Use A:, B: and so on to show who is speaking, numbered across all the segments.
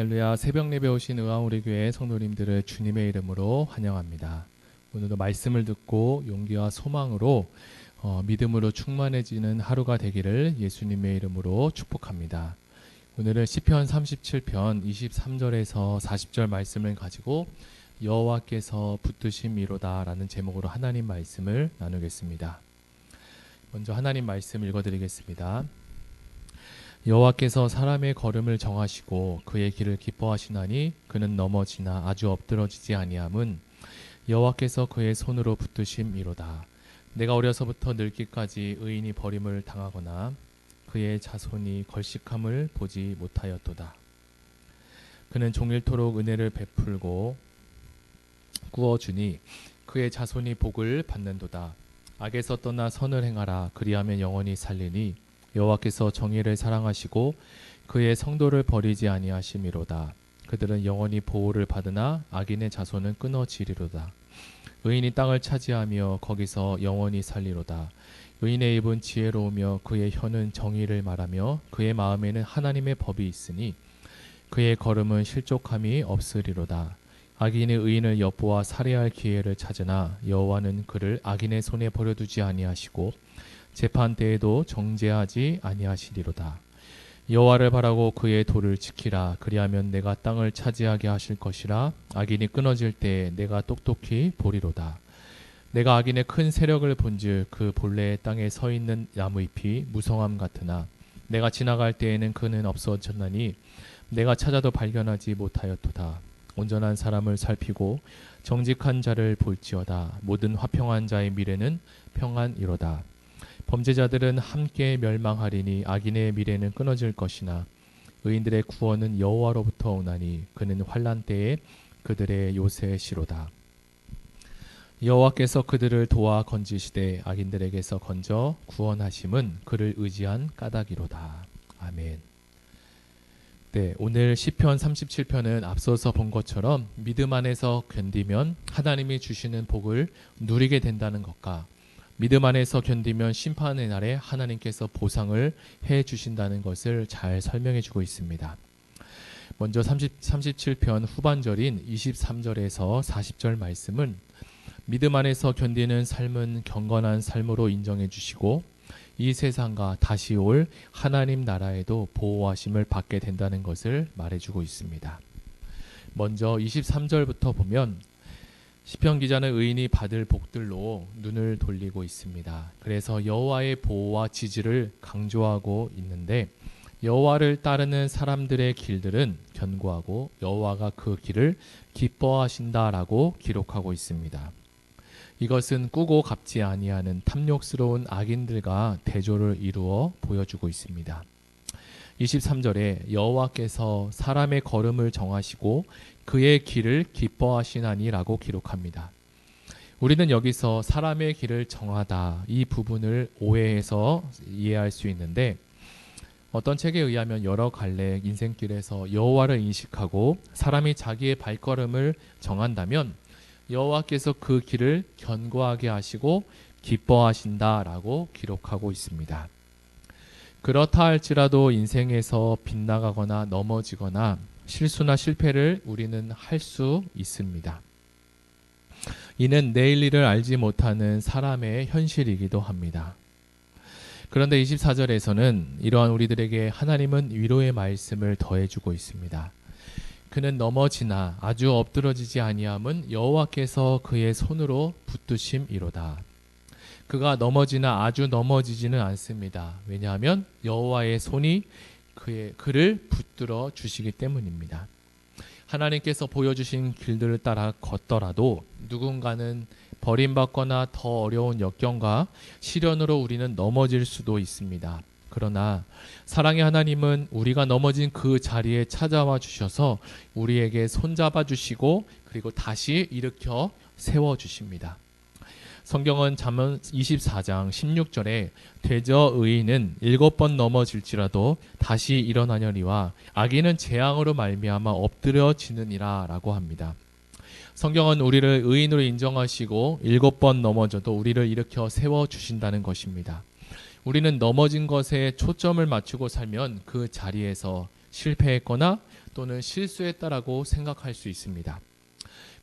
A: 할렐루야. 새벽 예배 오신 의왕우리교회 성도님들을 주님의 이름으로 환영합니다. 오늘도 말씀을 듣고 용기와 소망으로 믿음으로 충만해지는 하루가 되기를 예수님의 이름으로 축복합니다. 오늘은 시편 37편 23절에서 40절 말씀을 가지고 여호와께서 붙드심이로다 라는 제목으로 하나님 말씀을 나누겠습니다. 먼저 하나님 말씀 읽어드리겠습니다. 여호와께서 사람의 걸음을 정하시고 그의 길을 기뻐하시나니 그는 넘어지나 아주 엎드러지지 아니함은 여호와께서 그의 손으로 붙드심이로다. 내가 어려서부터 늙기까지 의인이 버림을 당하거나 그의 자손이 걸식함을 보지 못하였도다. 그는 종일토록 은혜를 베풀고 구워주니 그의 자손이 복을 받는도다. 악에서 떠나 선을 행하라. 그리하면 영원히 살리니 여호와께서 정의를 사랑하시고 그의 성도를 버리지 아니하심이로다. 그들은 영원히 보호를 받으나 악인의 자손은 끊어지리로다. 의인이 땅을 차지하며 거기서 영원히 살리로다. 의인의 입은 지혜로우며 그의 혀는 정의를 말하며 그의 마음에는 하나님의 법이 있으니 그의 걸음은 실족함이 없으리로다. 악인의 의인을 엿보아 살해할 기회를 찾으나 여호와는 그를 악인의 손에 버려두지 아니하시고 재판 때에도 정죄하지 아니하시리로다. 여호와를 바라고 그의 도를 지키라. 그리하면 내가 땅을 차지하게 하실 것이라. 악인이 끊어질 때에 내가 똑똑히 보리로다. 내가 악인의 큰 세력을 본즉 그 본래의 땅에 서 있는 나무잎이 무성함 같으나 내가 지나갈 때에는 그는 없어졌나니 내가 찾아도 발견하지 못하였도다. 온전한 사람을 살피고 정직한 자를 볼지어다. 모든 화평한 자의 미래는 평안이로다. 범죄자들은 함께 멸망하리니 악인의 미래는 끊어질 것이나 의인들의 구원은 여호와로부터 오나니 그는 환난 때에 그들의 요새시로다. 여호와께서 그들을 도와 건지시되 악인들에게서 건져 구원하심은 그를 의지한 까닭이로다. 아멘. 네, 오늘 시편 37편은 앞서서 본 것처럼 믿음 안에서 견디면 하나님이 주시는 복을 누리게 된다는 것과 믿음 안에서 견디면 심판의 날에 하나님께서 보상을 해 주신다는 것을 잘 설명해 주고 있습니다. 먼저 37편 후반절인 23절에서 40절 말씀은 믿음 안에서 견디는 삶은 경건한 삶으로 인정해 주시고 이 세상과 다시 올 하나님 나라에도 보호하심을 받게 된다는 것을 말해주고 있습니다. 먼저 23절부터 보면 시편 기자는 의인이 받을 복들로 눈을 돌리고 있습니다. 그래서 여호와의 보호와 지지를 강조하고 있는데 여호와를 따르는 사람들의 길들은 견고하고 여호와가 그 길을 기뻐하신다라고 기록하고 있습니다. 이것은 꾸고 갚지 아니하는 탐욕스러운 악인들과 대조를 이루어 보여주고 있습니다. 23절에 여호와께서 사람의 걸음을 정하시고 그의 길을 기뻐하시나니라고 기록합니다. 우리는 여기서 사람의 길을 정하다 이 부분을 오해해서 이해할 수 있는데 어떤 책에 의하면 여러 갈래 인생길에서 여호와를 인식하고 사람이 자기의 발걸음을 정한다면 여호와께서 그 길을 견고하게 하시고 기뻐하신다라고 기록하고 있습니다. 그렇다 할지라도 인생에서 빗나가거나 넘어지거나 실수나 실패를 우리는 할 수 있습니다. 이는 내일 일을 알지 못하는 사람의 현실이기도 합니다. 그런데 24절에서는 이러한 우리들에게 하나님은 위로의 말씀을 더해주고 있습니다. 그는 넘어지나 아주 엎드러지지 아니함은 여호와께서 그의 손으로 붙드심이로다. 그가 넘어지나 아주 넘어지지는 않습니다. 왜냐하면 여호와의 손이 그를 붙들어 주시기 때문입니다. 하나님께서 보여주신 길들을 따라 걷더라도 누군가는 버림받거나 더 어려운 역경과 시련으로 우리는 넘어질 수도 있습니다. 그러나 사랑의 하나님은 우리가 넘어진 그 자리에 찾아와 주셔서 우리에게 손잡아 주시고 그리고 다시 일으켜 세워 주십니다. 성경은 잠언 24장 16절에 되저 의인은 7번 넘어질지라도 다시 일어나려니와 악인은 재앙으로 말미암아 엎드려지느니라 라고 합니다. 성경은 우리를 의인으로 인정하시고 7번 넘어져도 우리를 일으켜 세워주신다는 것입니다. 우리는 넘어진 것에 초점을 맞추고 살면 그 자리에서 실패했거나 또는 실수했다라고 생각할 수 있습니다.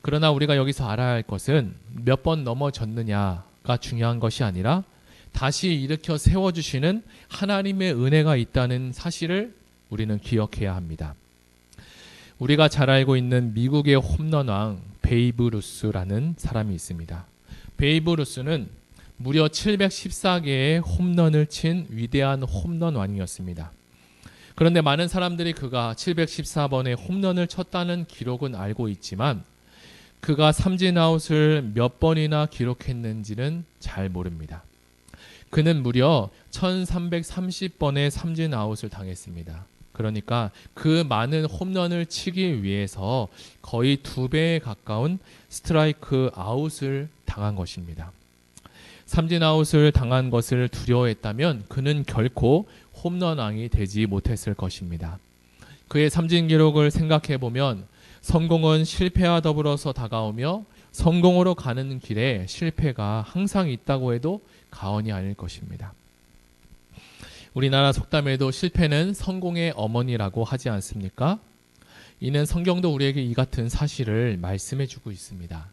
A: 그러나 우리가 여기서 알아야 할 것은 몇 번 넘어졌느냐가 중요한 것이 아니라 다시 일으켜 세워주시는 하나님의 은혜가 있다는 사실을 우리는 기억해야 합니다. 우리가 잘 알고 있는 미국의 홈런왕 베이브 루스라는 사람이 있습니다. 베이브 루스는 무려 714개의 홈런을 친 위대한 홈런왕이었습니다. 그런데 많은 사람들이 그가 714번의 홈런을 쳤다는 기록은 알고 있지만 그가 삼진아웃을 몇 번이나 기록했는지는 잘 모릅니다. 그는 무려 1330번의 삼진아웃을 당했습니다. 그러니까 그 많은 홈런을 치기 위해서 거의 2배에 가까운 스트라이크 아웃을 당한 것입니다. 삼진아웃을 당한 것을 두려워했다면 그는 결코 홈런왕이 되지 못했을 것입니다. 그의 삼진 기록을 생각해보면 성공은 실패와 더불어서 다가오며 성공으로 가는 길에 실패가 항상 있다고 해도 과언이 아닐 것입니다. 우리나라 속담에도 실패는 성공의 어머니라고 하지 않습니까? 이는 성경도 우리에게 이 같은 사실을 말씀해 주고 있습니다.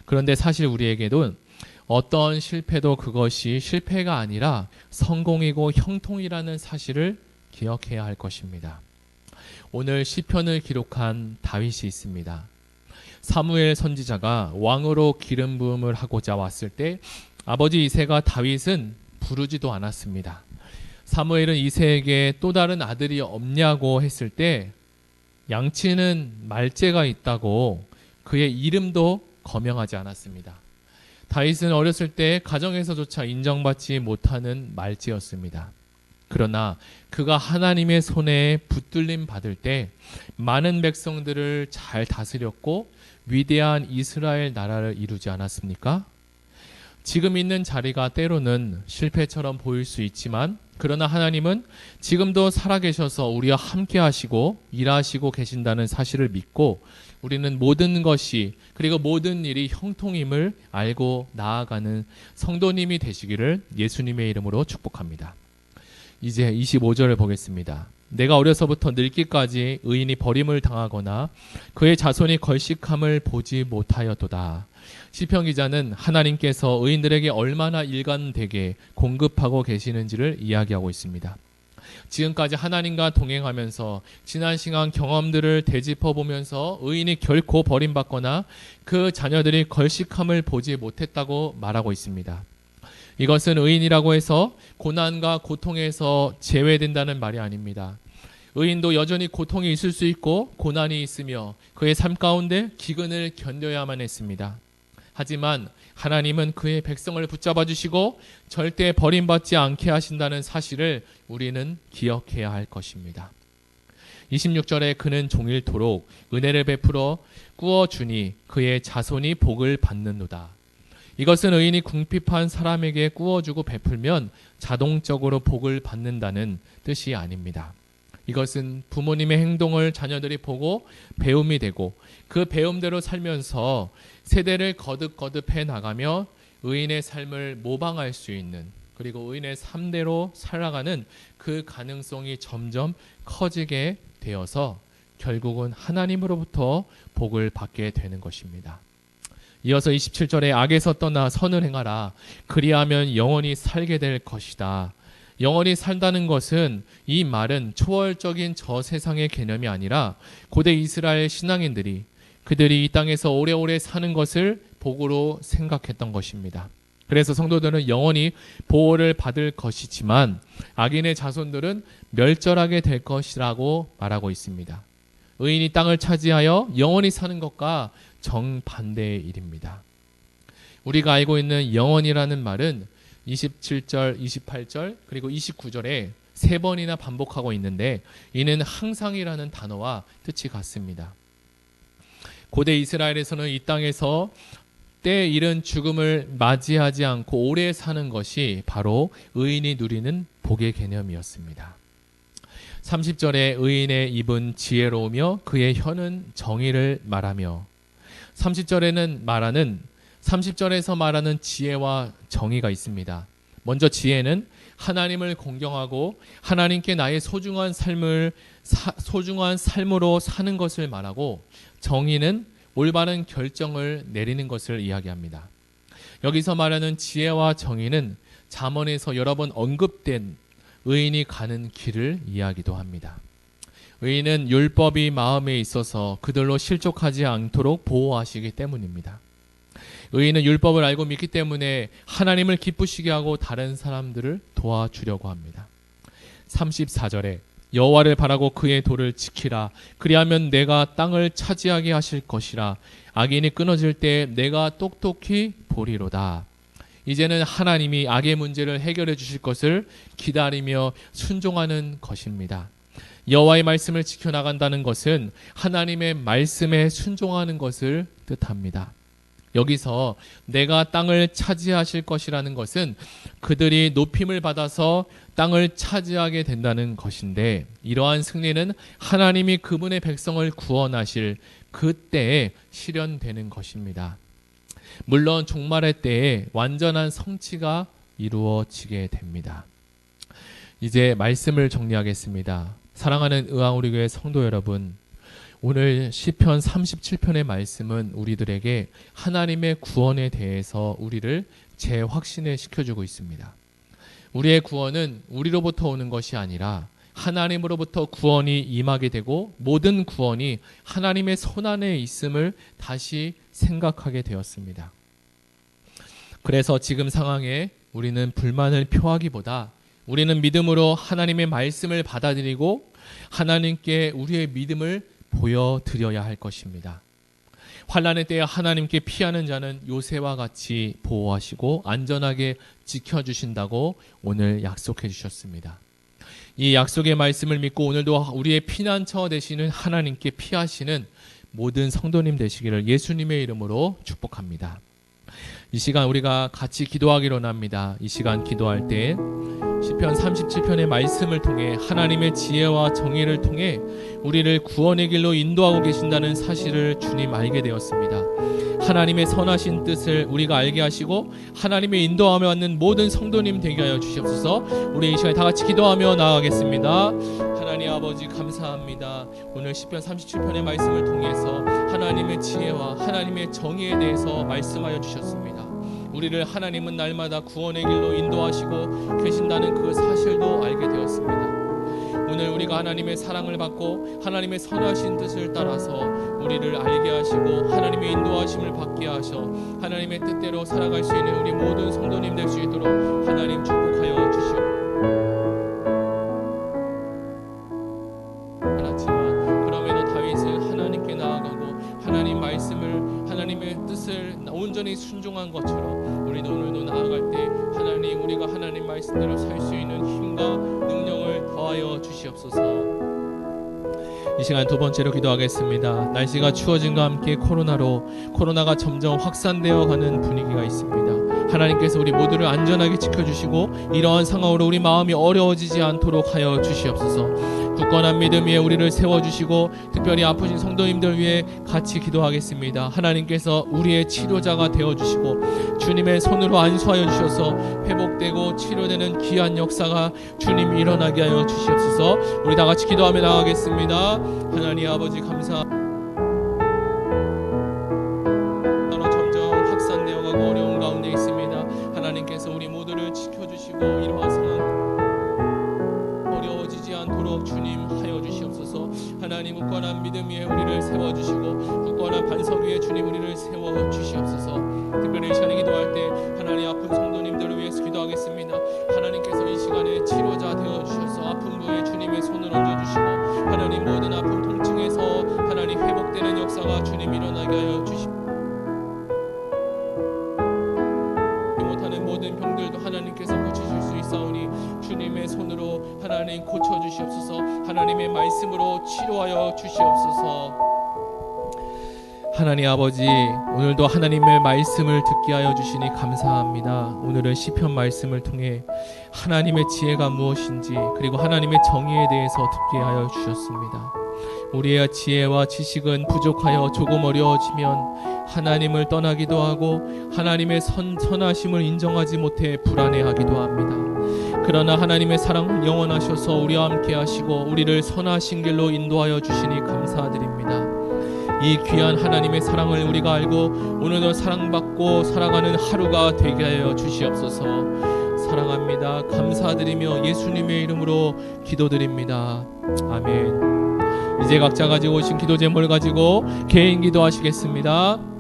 A: 그런데 사실 우리에게도 어떤 실패도 그것이 실패가 아니라 성공이고 형통이라는 사실을 기억해야 할 것입니다. 오늘 시편을 기록한 다윗이 있습니다. 사무엘 선지자가 왕으로 기름 부음을 하고자 왔을 때 아버지 이새가 다윗은 부르지도 않았습니다. 사무엘은 이새에게 또 다른 아들이 없냐고 했을 때 양치는 말째가 있다고 그의 이름도 거명하지 않았습니다. 다윗은 어렸을 때 가정에서조차 인정받지 못하는 말째였습니다. 그러나 그가 하나님의 손에 붙들림 받을 때 많은 백성들을 잘 다스렸고 위대한 이스라엘 나라를 이루지 않았습니까? 지금 있는 자리가 때로는 실패처럼 보일 수 있지만 그러나 하나님은 지금도 살아계셔서 우리와 함께 하시고 일하시고 계신다는 사실을 믿고 우리는 모든 것이 그리고 모든 일이 형통임을 알고 나아가는 성도님이 되시기를 예수님의 이름으로 축복합니다. 이제 25절을 보겠습니다. 내가 어려서부터 늙기까지 의인이 버림을 당하거나 그의 자손이 걸식함을 보지 못하였도다. 시편 기자는 하나님께서 의인들에게 얼마나 일관되게 공급하고 계시는지를 이야기하고 있습니다. 지금까지 하나님과 동행하면서 지난 시간 경험들을 되짚어보면서 의인이 결코 버림받거나 그 자녀들이 걸식함을 보지 못했다고 말하고 있습니다. 이것은 의인이라고 해서 고난과 고통에서 제외된다는 말이 아닙니다. 의인도 여전히 고통이 있을 수 있고 고난이 있으며 그의 삶 가운데 기근을 견뎌야만 했습니다. 하지만 하나님은 그의 백성을 붙잡아 주시고 절대 버림받지 않게 하신다는 사실을 우리는 기억해야 할 것입니다. 26절에 그는 종일토록 은혜를 베풀어 꾸어주니 그의 자손이 복을 받는도다. 이것은 의인이 궁핍한 사람에게 꾸어주고 베풀면 자동적으로 복을 받는다는 뜻이 아닙니다. 이것은 부모님의 행동을 자녀들이 보고 배움이 되고 그 배움대로 살면서 세대를 거듭 해나가며 의인의 삶을 모방할 수 있는 그리고 의인의 삶대로 살아가는 그 가능성이 점점 커지게 되어서 결국은 하나님으로부터 복을 받게 되는 것입니다. 이어서 27절에 악에서 떠나 선을 행하라. 그리하면 영원히 살게 될 것이다. 영원히 산다는 것은 이 말은 초월적인 저 세상의 개념이 아니라 고대 이스라엘 신앙인들이 그들이 이 땅에서 오래오래 사는 것을 복으로 생각했던 것입니다. 그래서 성도들은 영원히 보호를 받을 것이지만 악인의 자손들은 멸절하게 될 것이라고 말하고 있습니다. 의인이 땅을 차지하여 영원히 사는 것과 정반대의 일입니다. 우리가 알고 있는 영원이라는 말은 27절, 28절 그리고 29절에 3번이나 반복하고 있는데 이는 항상이라는 단어와 뜻이 같습니다. 고대 이스라엘에서는 이 땅에서 때에 이른 죽음을 맞이하지 않고 오래 사는 것이 바로 의인이 누리는 복의 개념이었습니다. 30절에 의인의 입은 지혜로우며 그의 혀는 정의를 말하며 30절에서 말하는 지혜와 정의가 있습니다. 먼저 지혜는 하나님을 공경하고 하나님께 나의 소중한 삶으로 사는 것을 말하고, 정의는 올바른 결정을 내리는 것을 이야기합니다. 여기서 말하는 지혜와 정의는 잠언에서 여러 번 언급된 의인이 가는 길을 이야기도 합니다. 의인은 율법이 마음에 있어서 그들로 실족하지 않도록 보호하시기 때문입니다. 의인은 율법을 알고 믿기 때문에 하나님을 기쁘시게 하고 다른 사람들을 도와주려고 합니다. 34절에 여호와를 바라고 그의 도를 지키라. 그리하면 내가 땅을 차지하게 하실 것이라. 악인이 끊어질 때 내가 똑똑히 보리로다. 이제는 하나님이 악의 문제를 해결해 주실 것을 기다리며 순종하는 것입니다. 여호와의 말씀을 지켜나간다는 것은 하나님의 말씀에 순종하는 것을 뜻합니다. 여기서 내가 땅을 차지하실 것이라는 것은 그들이 높임을 받아서 땅을 차지하게 된다는 것인데, 이러한 승리는 하나님이 그분의 백성을 구원하실 그때에 실현되는 것입니다. 물론 종말의 때에 완전한 성취가 이루어지게 됩니다. 이제 말씀을 정리하겠습니다. 사랑하는 의왕우리교회 성도 여러분, 오늘 시편 37편의 말씀은 우리들에게 하나님의 구원에 대해서 우리를 재확신을 시켜주고 있습니다. 우리의 구원은 우리로부터 오는 것이 아니라 하나님으로부터 구원이 임하게 되고, 모든 구원이 하나님의 손안에 있음을 다시 생각하게 되었습니다. 그래서 지금 상황에 우리는 불만을 표하기보다 우리는 믿음으로 하나님의 말씀을 받아들이고 하나님께 우리의 믿음을 보여드려야 할 것입니다. 환난의 때에 하나님께 피하는 자는 요새와 같이 보호하시고 안전하게 지켜주신다고 오늘 약속해 주셨습니다. 이 약속의 말씀을 믿고 오늘도 우리의 피난처 되시는 하나님께 피하시는 모든 성도님 되시기를 예수님의 이름으로 축복합니다. 이 시간 우리가 같이 기도하기로 합니다. 이 시간 기도할 때 시편 37편의 말씀을 통해 하나님의 지혜와 정의를 통해 우리를 구원의 길로 인도하고 계신다는 사실을 주님 알게 되었습니다. 하나님의 선하신 뜻을 우리가 알게 하시고 하나님의 인도하며 왔는 모든 성도님 되게 하여 주시옵소서. 우리 이 시간에 다 같이 기도하며 나아가겠습니다. 하나님 아버지 감사합니다. 오늘 시편 37편의 말씀을 통해서 하나님의 지혜와 하나님의 정의에 대해서 말씀하여 주셨습니다. 우리를 하나님은 날마다 구원의 길로 인도하시고 계신다는 그 사실도 알게 되었습니다. 오늘 우리가 하나님의 사랑을 받고 하나님의 선하신 뜻을 따라서 우리를 알게 하시고 하나님의 인도하심을 받게 하셔 하나님의 뜻대로 살아갈 수 있는 우리 모든 성도님 될 수 있도록 하나님 축복하여 주시옵소서. 알았지만 그럼에도 다윗은 하나님께 나아가고 하나님 말씀을 하나님의 뜻을 온전히 순종한 것처럼 우리도 오늘도 나아갈 때 하나님 우리가 하나님 말씀대로 살 수 있는 힘과 능력을 더하여 주시옵소서. 이 시간 두 번째로 기도하겠습니다. 날씨가 추워짐과 함께 코로나가 점점 확산되어 가는 분위기가 있습니다. 하나님께서 우리 모두를 안전하게 지켜주시고 이러한 상황으로 우리 마음이 어려워지지 않도록 하여 주시옵소서. 굳건한 믿음 위에 우리를 세워주시고 특별히 아프신 성도님들 위해 같이 기도하겠습니다. 하나님께서 우리의 치료자가 되어주시고 주님의 손으로 안수하여 주셔서 회복되고 치료되는 귀한 역사가 주님이 일어나게 하여 주시옵소서. 우리 다 같이 기도하며 나가겠습니다. 하나님 아버지 감사합니다. 점점 확산되어가고 어려운 가운데 있습니다. 하나님께서 우리 모두를 지켜주시고 이러한 상황 어려워지지 않도록 주님 하여 주시옵소서. 하나님 굳건한 믿음 위에 우리를 세워주시고 굳건한 반석 위에 주님 우리를 세워주시옵소서. 특별히 이 시간에 기도할 때 하나님 아픈 성도님들을 위해서 기도하겠습니다. 하나님께서 이 시간에 치료자 되어주셔서 아픈 부위에 주님의 손을 얹어주시고 하나님 모든 아픈 통증에서 하나님 회복되는 역사가 주님 일어나게 하여 주시옵소서. 못하는 모든 병들도 하나님께서 고치실 수 있사오니 주님의 손으로 하나님 고쳐주시옵소서. 하나님의 말씀으로 치료하여 주시옵소서. 하나님 아버지, 오늘도 하나님의 말씀을 듣게 하여 주시니 감사합니다. 오늘은 시편 말씀을 통해 하나님의 지혜가 무엇인지 그리고 하나님의 정의에 대해서 듣게 하여 주셨습니다. 우리의 지혜와 지식은 부족하여 조금 어려워지면 하나님을 떠나기도 하고 하나님의 선하심을 인정하지 못해 불안해하기도 합니다. 그러나 하나님의 사랑은 영원하셔서 우리와 함께 하시고 우리를 선하신 길로 인도하여 주시니 감사드립니다. 이 귀한 하나님의 사랑을 우리가 알고 오늘도 사랑받고 살아가는 하루가 되게 하여 주시옵소서. 사랑합니다. 감사드리며 예수님의 이름으로 기도드립니다. 아멘. 이제 각자 가지고 오신 기도 제목을 가지고 개인 기도하시겠습니다.